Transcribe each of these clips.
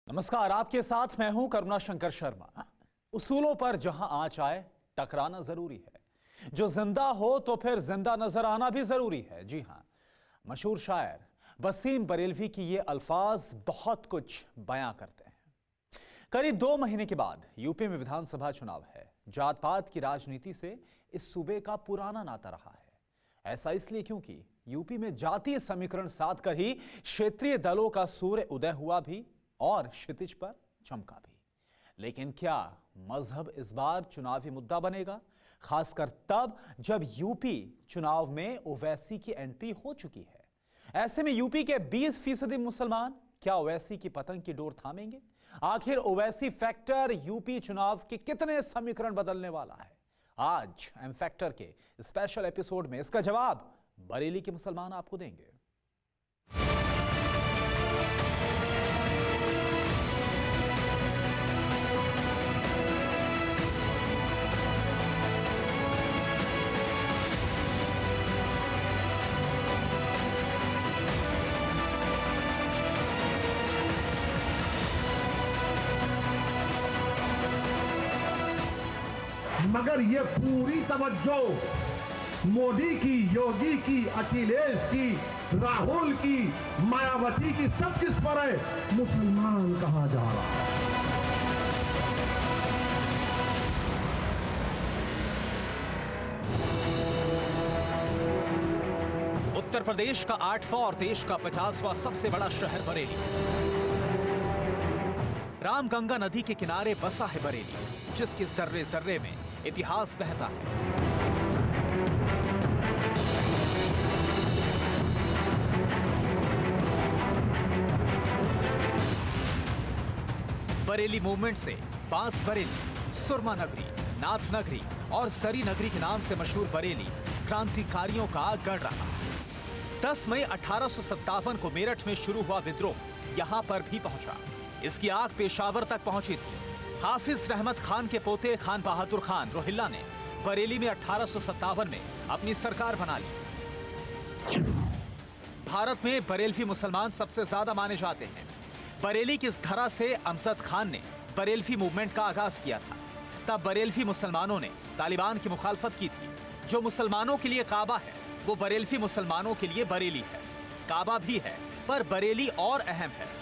नमस्कार, आपके साथ मैं हूं करुणा शंकर शर्मा। उसूलों पर जहां आंच आए टकराना जरूरी है। जो जिंदा हो तो फिर जिंदा नजर आना भी जरूरी है। जी हां, मशहूर शायर वसीम बरेलवी की ये अल्फाज बहुत कुछ बयां करते हैं। करीब 2 महीने के बाद यूपी में विधानसभा चुनाव है। जात पात की राजनीति से इस सूबे का पुराना नाता रहा है। ऐसा इसलिए क्योंकि यूपी में जातीय समीकरण साध कर ही क्षेत्रीय दलों का सूर्य उदय हुआ भी और क्षितिज पर चमका भी। लेकिन क्या मजहब इस बार चुनावी मुद्दा बनेगा, खासकर तब जब यूपी चुनाव में ओवैसी की एंट्री हो चुकी है। ऐसे में यूपी के 20% मुसलमान क्या ओवैसी की पतंग की डोर थामेंगे? आखिर ओवैसी फैक्टर यूपी चुनाव के कितने समीकरण बदलने वाला है? आज एम फैक्टर के स्पेशल एपिसोड में इसका जवाब बरेली के मुसलमान आपको देंगे। मगर ये पूरी तवज्जो मोदी की, योगी की, अखिलेश की, राहुल की, मायावती की, सब किस पर है? मुसलमान कहा जा रहा है। उत्तर प्रदेश का 8वां और देश का 50वां सबसे बड़ा शहर बरेली। रामगंगा नदी के किनारे बसा है बरेली, जिसके जर्रे जर्रे में इतिहास बहता है। बरेली मूवमेंट से बांस बरेली, सुरमा नगरी, नाथ नगरी और सरी नगरी के नाम से मशहूर बरेली क्रांतिकारियों का गढ़ रहा। 10 मई 1857 को मेरठ में शुरू हुआ विद्रोह यहां पर भी पहुंचा। इसकी आग पेशावर तक पहुंची थी। हाफिज रहमत खान के पोते खान बहादुर खान रोहिल्ला ने बरेली में 1857 में अपनी सरकार बना ली। भारत में बरेलवी मुसलमान सबसे ज्यादा माने जाते हैं। बरेली की इस धरा से अमजद खान ने बरेलवी मूवमेंट का आगाज किया था। तब बरेलवी मुसलमानों ने तालिबान की मुखालफत की थी। जो मुसलमानों के लिए काबा है, वो बरेलवी मुसलमानों के लिए बरेली है। काबा भी है, पर बरेली और अहम है।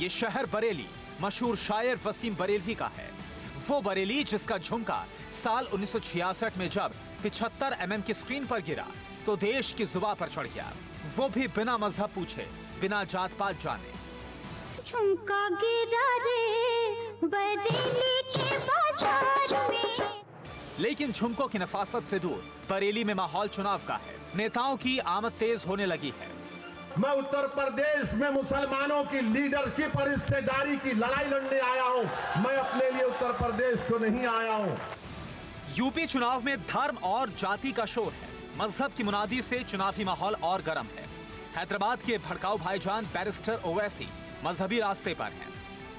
ये शहर बरेली मशहूर शायर वसीम बरेलवी का है। वो बरेली जिसका झुमका साल 1966 में जब 75 mm की स्क्रीन पर गिरा तो देश की जुबान पर चढ़ गया, वो भी बिना मजहब पूछे, बिना जात पात जाने। झुमका गिरा रे बरेली के बाजार में। लेकिन झुमकों की नफासत से दूर बरेली में माहौल चुनाव का है। नेताओं की आमद तेज होने लगी है। मैं उत्तर प्रदेश में मुसलमानों की लीडरशिप और हिस्सेदारी की लड़ाई लड़ने आया हूं। मैं अपने लिए उत्तर प्रदेश को नहीं आया हूं। यूपी चुनाव में धर्म और जाति का शोर है। मजहब की मुनादी से चुनावी माहौल और गर्म है। हैदराबाद के भड़काऊ भाईजान बैरिस्टर ओवैसी मजहबी रास्ते पर हैं।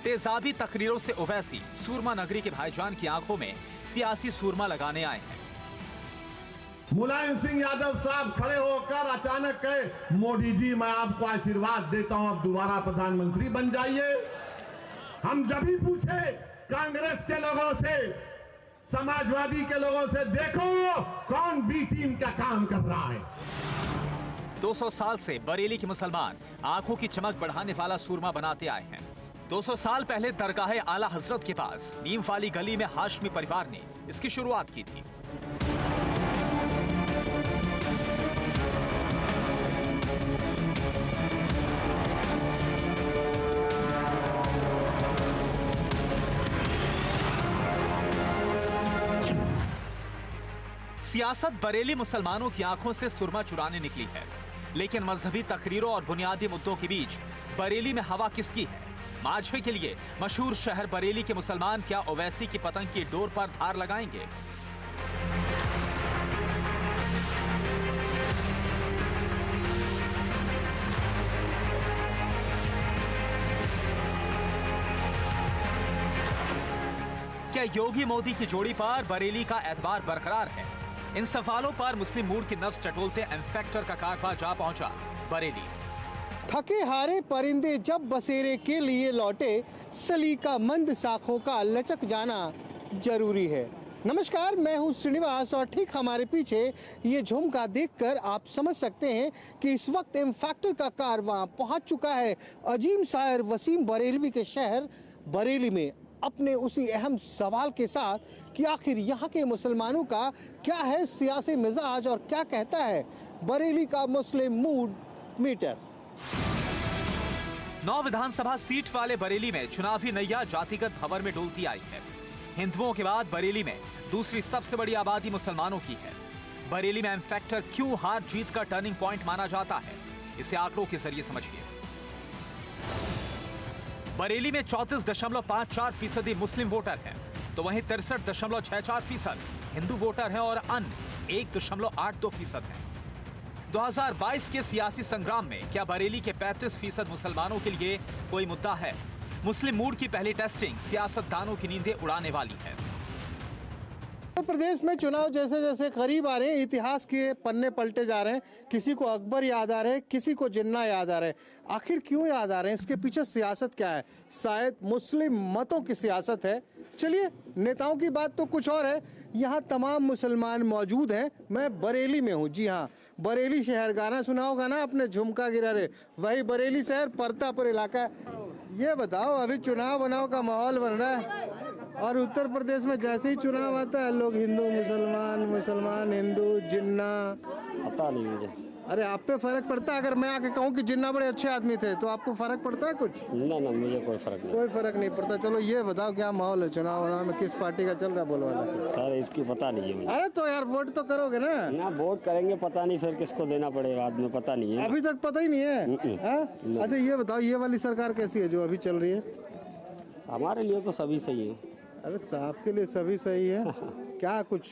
तेजाबी तकरीरों से ओवैसी सूरमा नगरी के भाईजान की आंखों में सियासी सूरमा लगाने आए हैं। मुलायम सिंह यादव साहब खड़े होकर अचानक कहे, मोदी जी मैं आपको आशीर्वाद देता हूं, आप दोबारा प्रधानमंत्री बन जाइए। हम जब भी पूछे कांग्रेस के लोगों से, समाजवादी के लोगों से, देखो कौन बी टीम का काम कर रहा है। 200 साल से बरेली के मुसलमान आंखों की चमक बढ़ाने वाला सूरमा बनाते आए हैं। 200 साल पहले दरगाह आला हजरत के पास नीम वाली गली में हाशमी परिवार ने इसकी शुरुआत की थी। सियासत बरेली मुसलमानों की आंखों से सुरमा चुराने निकली है। लेकिन मजहबी तकरीरों और बुनियादी मुद्दों के बीच बरेली में हवा किसकी है? मांझे के लिए मशहूर शहर बरेली के मुसलमान क्या ओवैसी की पतंग की डोर पर धार लगाएंगे? क्या योगी मोदी की जोड़ी पर बरेली का एतबार बरकरार है? इन सवालों पर मुस्लिम मूड की नब्ज टटोलते एम फैक्टर का कारवा जा पहुंचा बरेली। थके हारे परिंदे जब बसेरे के लिए लौटे, सलीका मंद शाखों का लचक जाना जरूरी है। नमस्कार, मैं हूं श्रीनिवास और ठीक हमारे पीछे ये झुमका देखकर आप समझ सकते हैं कि इस वक्त एम फैक्टर का कारवां पहुंच चुका है अजीम शायर वसीम बरेलवी के शहर बरेली में, अपने उसी अहम सवाल के साथ कि आखिर यहाँ के मुसलमानों का क्या है सियासी मिजाज और क्या कहता है बरेली का मुस्लिम मूड मीटर। 9 विधानसभा सीट वाले बरेली में चुनावी नैया जातिगत भंवर में डोलती आई है। हिंदुओं के बाद बरेली में दूसरी सबसे बड़ी आबादी मुसलमानों की है। बरेली में एम फैक्टर क्यों हार जीत का टर्निंग पॉइंट माना जाता है, इसे आंकड़ों के जरिए समझिए। बरेली में 34.54% मुस्लिम वोटर हैं, तो वहीं 63.64% हिंदू वोटर हैं और अन्य 1.82% हैं। 2022 के सियासी संग्राम में क्या बरेली के 35% मुसलमानों के लिए कोई मुद्दा है? मुस्लिम मूड की पहली टेस्टिंग सियासतदानों की नींदें उड़ाने वाली है। उत्तर प्रदेश में चुनाव जैसे जैसे करीब आ रहे हैं, इतिहास के पन्ने पलटे जा रहे हैं। किसी को अकबर याद आ रहे हैं, किसी को जिन्ना याद आ रहे हैं। आखिर क्यों याद आ रहे हैं? इसके पीछे सियासत क्या है? शायद मुस्लिम मतों की सियासत है। चलिए, नेताओं की बात तो कुछ और है। यहाँ तमाम मुसलमान मौजूद हैं। मैं बरेली में हूँ। जी हाँ, बरेली शहर। गाना सुना होगा ना अपने, झुमका गिरा रे, वही बरेली शहर, परतापुर इलाका। ये बताओ, अभी चुनाव बनाव का माहौल बन रहा है और उत्तर प्रदेश में जैसे ही चुनाव आता है लोग हिंदू मुसलमान, मुसलमान हिंदू, जिन्ना। पता नहीं मुझे। अरे आप पे फर्क पड़ता है? अगर मैं आके कहूँ कि जिन्ना बड़े अच्छे आदमी थे तो आपको फर्क पड़ता है कुछ? ना ना, मुझे कोई फर्क नहीं। कोई फर्क नहीं पड़ता। चलो ये बताओ, क्या माहौल है चुनाव में, किस पार्टी का चल रहा है बोलवाला? सर इसकी पता नहीं है मुझे। अरे तो यार वोट तो करोगे ना? ना, वोट करेंगे, पता नहीं फिर किसको देना पड़ेगा, बाद में पता नहीं है। अभी तक पता ही नहीं है? हाँ? अच्छा ये बताओ, ये वाली सरकार कैसी है जो अभी चल रही है? हमारे लिए तो सभी सही है। अरे साहब के लिए सभी सही है। क्या कुछ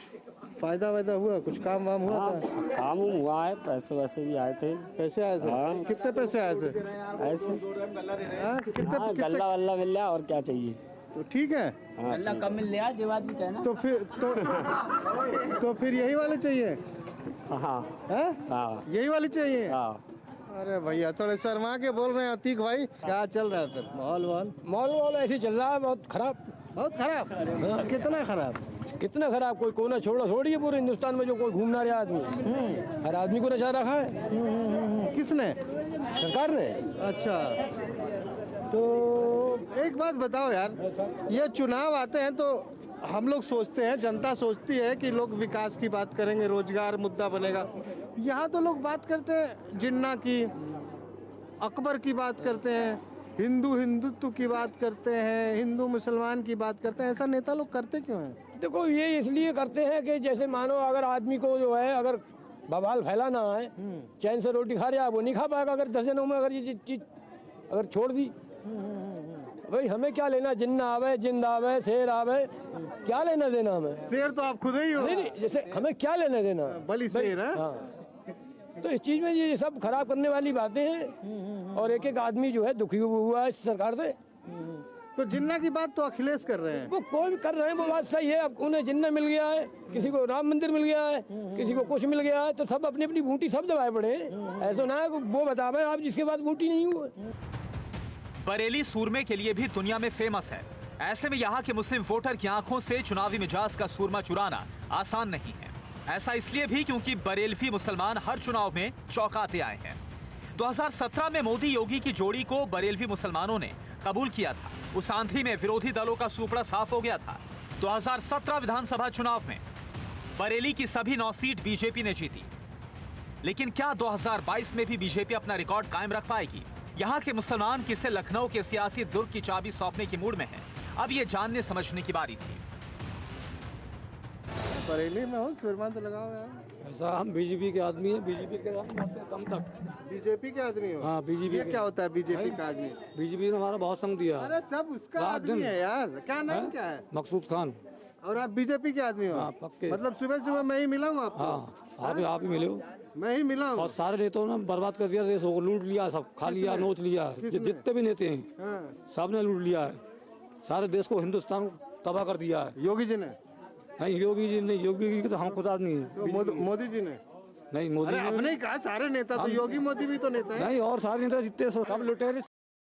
फायदा वायदा हुआ? कुछ काम वाम हुआ हाँ, था? काम हुआ है, पैसे वैसे भी आए थे। पैसे आए थे? हाँ। कितने पैसे आए थे? ऐसे हाँ? कितने हाँ, कितने? गल्ला वल्ला मिल रहा है, और क्या चाहिए। तो ठीक है। हाँ, अल्लाह कम मिल रहा है, जो बात भी कहना। तो फिर यही वाले चाहिए? हाँ हैं? हाँ यही वाली चाहिए? हाँ। अरे भैया थोड़े शर्मा के बोल रहे हैं अतीक भाई। क्या चल रहा है फिर माहौल ऐसे चल रहा है? बहुत खराब। बहुत खराब? कितना खराब? कितना खराब? कोई कोना छोड़िए पूरे हिंदुस्तान में जो कोई घूमना रहा आदमी, हर आदमी को नशा रखा है। किसने? सरकार ने। अच्छा, तो एक बात बताओ यार, ये चुनाव आते हैं तो हम लोग सोचते हैं, जनता सोचती है कि लोग विकास की बात करेंगे, रोजगार मुद्दा बनेगा। यहाँ तो लोग बात करते हैं जिन्ना की, अकबर की बात करते हैं, हिंदुत्व की बात करते हैं, हिंदू मुसलमान की बात करते हैं। ऐसा नेता लोग करते क्यों हैं? देखो, ये इसलिए करते हैं कि जैसे मानो अगर आदमी को जो है, अगर बवाल फैलाना है, चैन से रोटी खा रहा है, वो नहीं खा पाएगा अगर दर्जनों में अगर ये चीज अगर छोड़ दी। भाई हमें क्या लेना, जिन्ना आवे, जिंद आवे, शेर आवे, क्या लेना देना हमें? शेर तो आप खुद ही हो। नहीं, जैसे हमें क्या लेना देना? बलि शेर है। हाँ, तो इस चीज में ये सब खराब करने वाली बातें हैं और एक एक आदमी जो है दुखी हुआ है इस सरकार से। तो जिन्ना की बात तो अखिलेश कर रहे हैं। वो कोई भी कर रहे हैं, वो बात सही है। अब उन्हें जिन्ना मिल गया है, किसी को राम मंदिर मिल गया है, किसी को कुछ मिल गया है, तो सब अपनी अपनी बूटी सब दबाए पड़े हैं। ऐसा ना है वो बतावे आप जिसके बाद बूटी नहीं हुआ। बरेली सूरमे के लिए भी दुनिया में फेमस है। ऐसे में यहाँ के मुस्लिम वोटर की आंखों से चुनावी मिजाज का सूरमा चुराना आसान नहीं है। ऐसा इसलिए भी क्योंकि बरेलवी मुसलमान हर चुनाव में चौंकाते आए हैं। 2017 में मोदी योगी की जोड़ी को बरेलवी मुसलमानों ने कबूल किया था। उस आंधी में विरोधी दलों का सूपड़ा साफ हो गया था। 2017 विधानसभा चुनाव में बरेली की सभी 9 सीट बीजेपी ने जीती। लेकिन क्या 2022 में भी बीजेपी अपना रिकॉर्ड कायम रख पाएगी? यहाँ के मुसलमान किसे लखनऊ के सियासी दुर्ग की चाबी सौंपने के मूड में हैं? अब ये जानने समझने की बारी थी। बरेली में हो, फिर तो लगाओ यार। ऐसा हम बीजेपी के आदमी हैं, बीजेपी के कम तक। बीजेपी के आदमी हो? हाँ, बीजेपी। ये क्या होता है बीजेपी का आदमी? बीजेपी ने हमारा बहुत संग दिया। अरे सब उसका आदमी है यार। क्या नाम क्या है? मकसूद खान। और आप बीजेपी के आदमी हो? हाँ, पक्के। मतलब सुबह सुबह मैं ही मिला हूँ आपको? हाँ, आप ही मिले हो। मैं ही मिला हूँ। और सारे नेताओं ने बर्बाद कर दिया देश को, लूट लिया, सब खा लिया, नोच लिया। जितने भी नेता हैं सब ने लूट लिया है। सारे देश को, हिंदुस्तान को तबाह कर दिया है। योगी जी ने? नहीं, योगी जी नहीं, योगी जी तो हम खुद आदमी हैं। तो मोदी जी ने? नहीं मोदी अरे अपने ही कहा सारे नेता तो, योगी मोदी भी तो नेता है। नहीं, और सारे नेता जितने सब लुटेरे।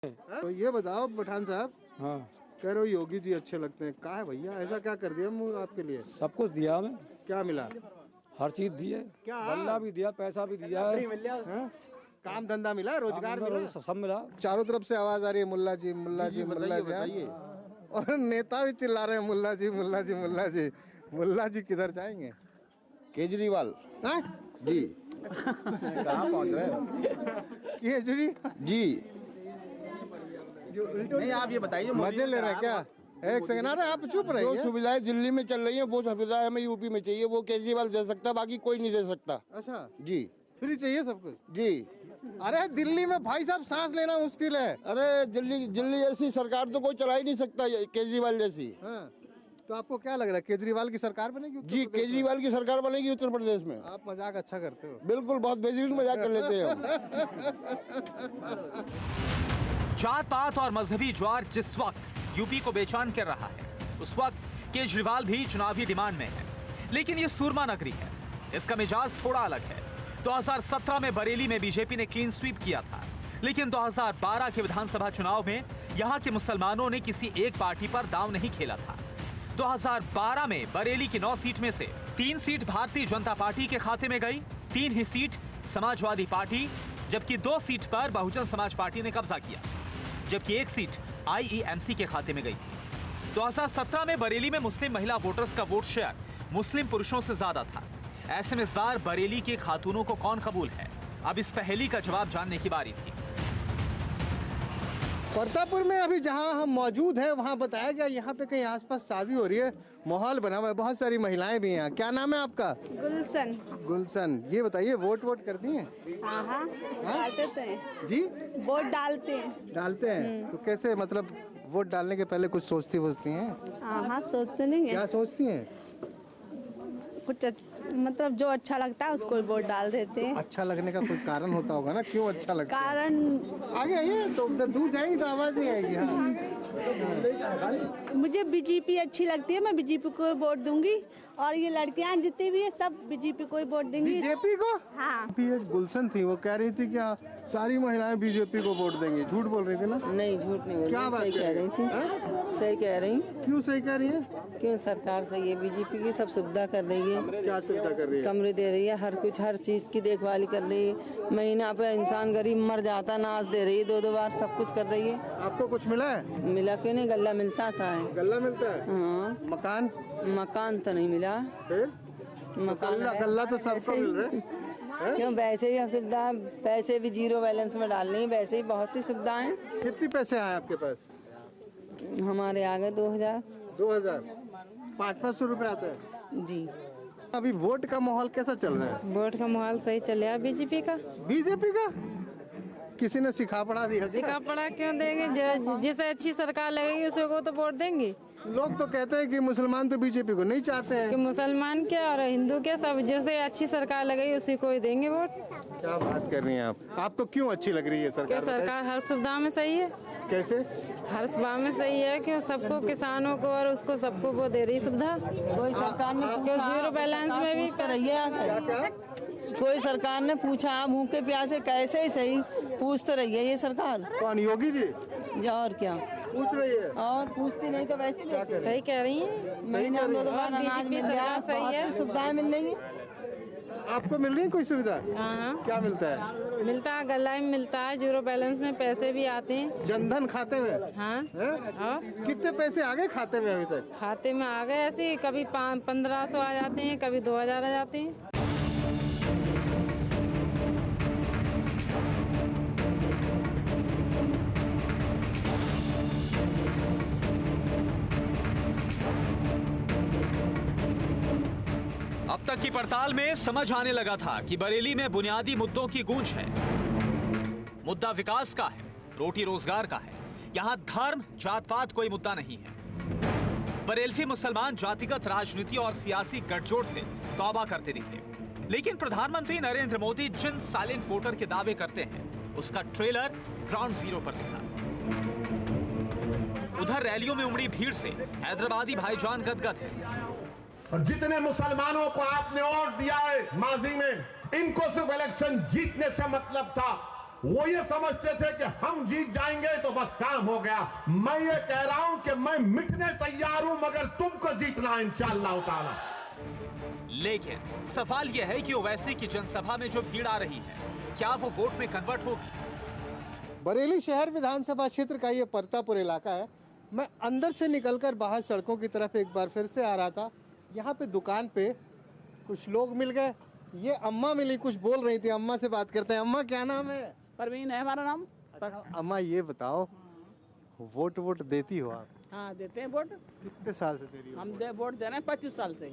तो ये बताओ पठान साहब, हाँ कह रहे हो योगी जी अच्छे लगते हैं, कहा है भैया ऐसा क्या कर दिया आपके लिए? सब कुछ दिया हमें, क्या मिला? हर चीज दी है, गल्ला भी दिया, पैसा भी दिया है, काम धंधा मिला, रोजगार मिला, सब मिला। चारों तरफ से आवाज आ रही है मुल्ला जी मुल्ला जी मुल्ला जी, और नेता भी चिल्ला रहे हैं मुल्ला जी मुल्ला जी मुल्ला जी। मुल्ला जी किधर जाएंगे? केजरीवाल जी कहाँ पहुँच रहे हैं? केजरीवाल जी नहीं, आप ये बताइए मजे ले रहे हैं क्या? एक सेकंड, अरे आप चुप जो रहिए। सुविधाएं दिल्ली में चल रही हैं वो सुविधाएं हमें यूपी में चाहिए, वो केजरीवाल दे सकता है, बाकी कोई नहीं दे सकता। अच्छा, जी फ्री चाहिए सब कुछ? जी। अरे दिल्ली में भाई साहब सांस लेना मुश्किल है। अरे दिल्ली जैसी सरकार तो कोई चला ही नहीं सकता, केजरीवाल जैसी। हाँ, तो आपको क्या लग रहा है केजरीवाल की सरकार बनेगी उत्तर जी, प्रदेश में? केजरीवाल की सरकार बनेगी उत्तर प्रदेश में। आप मजाक अच्छा करते हो। बिल्कुल, बहुत बेहतरीन मजाक कर लेते हैं हम। जात पात और मजहबी ज्वार जिस वक्त यूपी को बेचैन कर रहा है, उस वक्त केजरीवाल भी चुनावी डिमांड में है। लेकिन ये सूरमा नगरी है, इसका मिजाज थोड़ा अलग है। 2017 में बरेली में बीजेपी ने क्लीन स्वीप किया था, लेकिन 2012 के विधानसभा चुनाव में यहां के मुसलमानों ने किसी एक पार्टी पर दांव नहीं खेला था। 2012 में बरेली की 9 सीट में से 3 सीट भारतीय जनता पार्टी के खाते में गई, 3 ही सीट समाजवादी पार्टी, जबकि 2 सीट पर बहुजन समाज पार्टी ने कब्जा किया, जबकि 1 सीट आईईएमसी के खाते में गई थी। 2017 में बरेली में मुस्लिम महिला वोटर्स का वोट शेयर मुस्लिम पुरुषों से ज्यादा था। ऐसे में इस बार बरेली के खातूनों को कौन कबूल है? अब इस पहेली का जवाब जानने की बारी थी। प्रतापपुर में अभी जहां हम मौजूद हैं वहां बताया गया यहाँ पे कहीं आसपास शादी हो रही है, माहौल बना हुआ है, बहुत सारी महिलाएं भी हैं यहाँ। क्या नाम है आपका? गुलशन। गुलशन, ये बताइए वोट कर दिए? हाँ डालते तो हैं जी, वोट डालते हैं। डालते हैं तो कैसे, मतलब वोट डालने के पहले कुछ सोचती हैं? हाँ सोचते नहीं है, क्या सोचती हैं? कुछ मतलब जो अच्छा लगता है उसको वोट डाल देते हैं। अच्छा लगने का कोई कारण होता होगा ना, क्यों अच्छा लगता है? कारण आगे आइए, तो उधर दूर जाएंगे तो आवाज नहीं आएगी। हाँ, मुझे बीजेपी अच्छी लगती है, मैं बीजेपी को वोट दूंगी, और ये लड़कियां जितनी भी है सब बीजेपी को ही वोट देंगी। बीजेपी को? हाँ। एक गुलशन थी, वो कह रही थी कि हाँ, सारी महिलाएं बीजेपी को वोट देंगी। झूठ बोल रही थी ना? नहीं झूठ नहीं बोल क्या रही, बात सही कह रही थी। सही कह रही। क्यों सही कह रही है? क्यों सरकार सही है, बीजेपी की सब सुविधा कर रही है। क्या सुविधा कर रही है? कमरे दे रही है, हर कुछ हर चीज की देखभाल कर रही है। महीना पे इंसान गरीब मर जाता नाच दे रही है, 2-2 बार सब कुछ कर रही है। आपको कुछ मिला है? मिला क्यों नहीं, गल्ला मिलता था। गल्ला मिलता है? हाँ। मकान तो नहीं मिला। फिर गल्ला तो सबको मिल रहा है। क्यों, वैसे भी सुविधा, पैसे भी 0 बैलेंस में डालनी है, वैसे ही बहुत सी सुविधाएं। कितने पैसे आए आपके पास? हमारे आगे 2000। 2000? 500-500 रुपए आता है जी। अभी वोट का माहौल कैसा चल रहा है? वोट का माहौल सही चल रहा है बीजेपी का। बीजेपी का? किसी ने सिखा पढ़ा दिया? सिखा पढ़ा क्यों देंगे, जिसे अच्छी सरकार लगेगी उसी को तो वोट देंगे। लोग तो कहते हैं कि मुसलमान तो बीजेपी को नहीं चाहते हैं। कि मुसलमान क्या और हिंदू क्या, सब जैसे अच्छी सरकार लगेगी उसी को ही देंगे वोट। क्या बात कर रही हैं आप? आपको क्यों अच्छी लग रही है सरकार? क्या सरकार हर सुविधा में सही है? कैसे? हर सुविधा में सही है, क्यों सबको, किसानों को और उसको सबको वो दे रही सुविधा। कोई सरकार ने क्यों 0 बैलेंस में भी कोई सरकार ने पूछा भूखे प्यासे कैसे ही सही पूछ तो रही है ये सरकार। कौन, योगी जी? और क्या पूछ रही है? और पूछती नहीं तो वैसे देती। सही कह रही है। महीने में 2 बार अनाज मिल रहा है, सही है, सुविधाएं मिल रही है। आपको मिल रही है कोई सुविधा? हाँ क्या मिलता है? मिलता है, गल्ला में मिलता है, 0 बैलेंस में पैसे भी आते हैं। जनधन खाते में? हाँ। और कितने पैसे आ गए खाते में अभी तक? खाते में आ गए ऐसे, कभी 1500 आ जाते हैं, कभी 2000 आ जाते हैं। अब तक की पड़ताल में समझ आने लगा था कि बरेली में बुनियादी मुद्दों की गूंज है। मुद्दा विकास का है, रोटी रोजगार का है। यहां धर्म जात पात कोई मुद्दा नहीं है। बरेलवी मुसलमान जातिगत राजनीति और सियासी गठजोड़ से तौबा करते दिखे, लेकिन प्रधानमंत्री नरेंद्र मोदी जिन साइलेंट वोटर के दावे करते हैं उसका ट्रेलर ग्राउंड जीरो पर दिखा। उधर रैलियों में उमड़ी भीड़ से हैदराबादी भाईजान गदगद है। और जितने मुसलमानों को आपने वोट दिया है माजी में, इनको सिर्फ इलेक्शन जीतने से मतलब था। वो ये समझते थे कि हम जीत जाएंगे तो बस काम हो गया। मैं ये कह रहा हूं कि मैं मिटने तैयार हूं, मगर तुमको जीतना है इंशाअल्लाह ताला। लेकिन सवाल यह है कि ओवैसी की जनसभा में जो भीड़ आ रही है, क्या वो वोट में कन्वर्ट होगी? बरेली शहर विधानसभा क्षेत्र का ये परतापुर इलाका है। मैं अंदर से निकलकर बाहर सड़कों की तरफ एक बार फिर से आ रहा था। यहाँ पे दुकान पे कुछ लोग मिल गए। ये अम्मा मिली, कुछ बोल रही थी। अम्मा से बात करते हैं। अम्मा क्या नाम है? परवीन है हमारा नाम। अच्छा, अम्मा ये बताओ, वोट देती हो आप? हाँ देते हैं वोट। कितने साल से दे रही हो? हम वोट दे रहे हैं 25 साल से।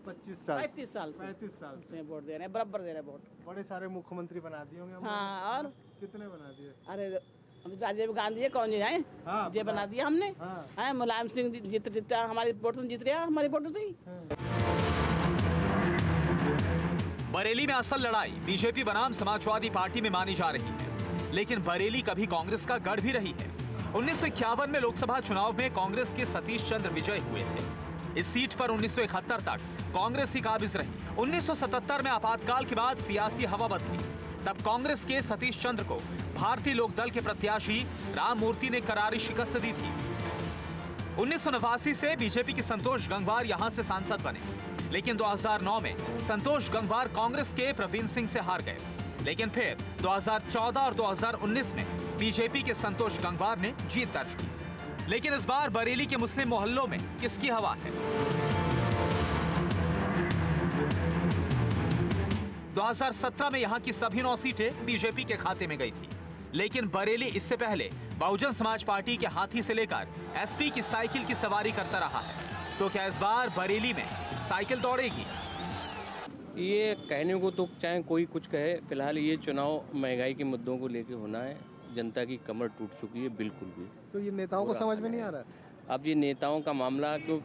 25 साल? 35 साल से। 35 साल से वोट दे रहे हैं, बराबर दे रहे हैं वोट। बड़े सारे मुख्यमंत्री बना दिए होंगे? हाँ, और कितने बना दिए? अरे राजीव गांधी है, कौन जी है? हाँ, ये बना दिया हमने। हाँ। मुलायम सिंह जीता, हमारी वोट से जीत रहा, हमारी वोट से ही। बरेली में असल लड़ाई बीजेपी बनाम समाजवादी पार्टी में मानी जा रही है, लेकिन बरेली कभी कांग्रेस का गढ़ भी रही है। 1951 में लोकसभा चुनाव में कांग्रेस के सतीश चंद्र विजय हुए थे। इस सीट पर 1971 तक कांग्रेस ही काबिज रही। 1977 में आपातकाल के बाद सियासी हवा बदली। तब कांग्रेस के सतीश चंद्र को भारतीय लोक दल के प्रत्याशी राम मूर्ति ने करारी शिकस्त दी थी। 1989 से बीजेपी के संतोष गंगवार यहां से सांसद बने, लेकिन 2009 में संतोष गंगवार कांग्रेस के प्रवीण सिंह से हार गए। लेकिन फिर 2014 और 2019 में बीजेपी के संतोष गंगवार ने जीत दर्ज की। लेकिन इस बार बरेली के मुस्लिम मोहल्लों में किसकी हवा है? 2017 में यहां की सभी 9 सीटें बीजेपी के खाते में गई थी, लेकिन बरेली इससे पहले बहुजन समाज पार्टी के हाथी से लेकर एसपी की साइकिल की सवारी करता रहा है। तो क्या इस बार बरेली में साइकिल दौड़ेगी? ये कहने को तो चाहे कोई कुछ कहे, फिलहाल ये चुनाव महंगाई के मुद्दों को लेके होना है। जनता की कमर टूट चुकी है बिल्कुल भी। तो ये नेताओं को समझ में नहीं आ रहा? अब ये नेताओं का मामला, क्यों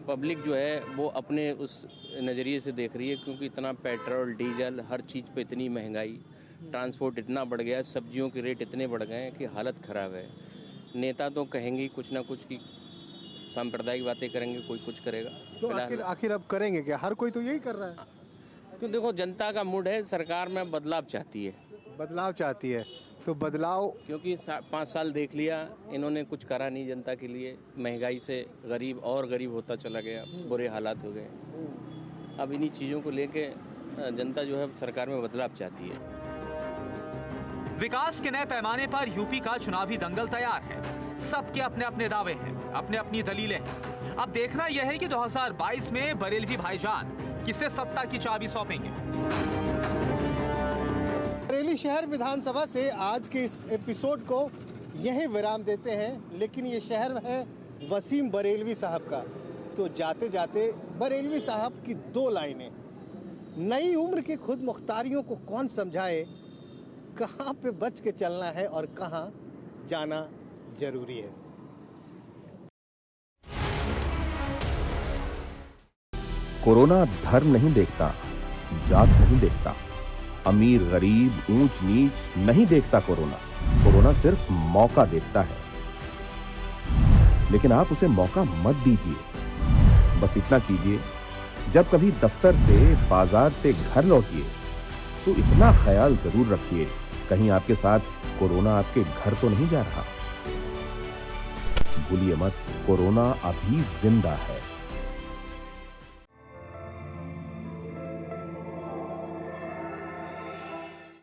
पब्लिक जो है वो अपने उस नज़रिए से देख रही है, क्योंकि इतना पेट्रोल डीजल हर चीज़ पे इतनी महंगाई, ट्रांसपोर्ट इतना बढ़ गया, सब्जियों के रेट इतने बढ़ गए हैं कि हालत ख़राब है। नेता तो कहेंगे कुछ ना कुछ की सांप्रदायिक बातें करेंगे, कोई कुछ करेगा। तो आखिर अब करेंगे क्या? हर कोई तो यही कर रहा है। क्यों देखो, जनता का मूड है, सरकार में बदलाव चाहती है। बदलाव चाहती है तो बदलाव, क्योंकि 5 साल देख लिया इन्होंने, कुछ करा नहीं जनता के लिए। महंगाई से गरीब और गरीब होता चला गया, बुरे हालात हो गए। अब इन्हीं चीज़ों को लेके जनता जो है सरकार में बदलाव चाहती है। विकास के नए पैमाने पर यूपी का चुनावी दंगल तैयार है। सबके अपने अपने दावे हैं, अपने अपनी दलीलें हैं। अब देखना यह है कि 2022 में बरेलवी भाईजान किसे सत्ता की चाबी सौंपेंगे। बरेली शहर विधानसभा से आज के इस एपिसोड को यहीं विराम देते हैं। लेकिन ये शहर है वसीम बरेलवी साहब का। तो जाते जाते बरेलवी साहब की 2 लाइनें, नई उम्र की खुद मुख्तारियों को कौन समझाए, कहाँ पे बच के चलना है और कहाँ जाना जरूरी है। कोरोना धर्म नहीं देखता, जात नहीं देखता, अमीर गरीब ऊंच नीच नहीं देखता। कोरोना सिर्फ मौका देखता है। लेकिन आप उसे मौका मत दीजिए। बस इतना कीजिए, जब कभी दफ्तर से बाजार से घर लौटिए तो इतना ख्याल जरूर रखिए, कहीं आपके साथ कोरोना आपके घर तो नहीं जा रहा। भूलिए मत, कोरोना अभी जिंदा है।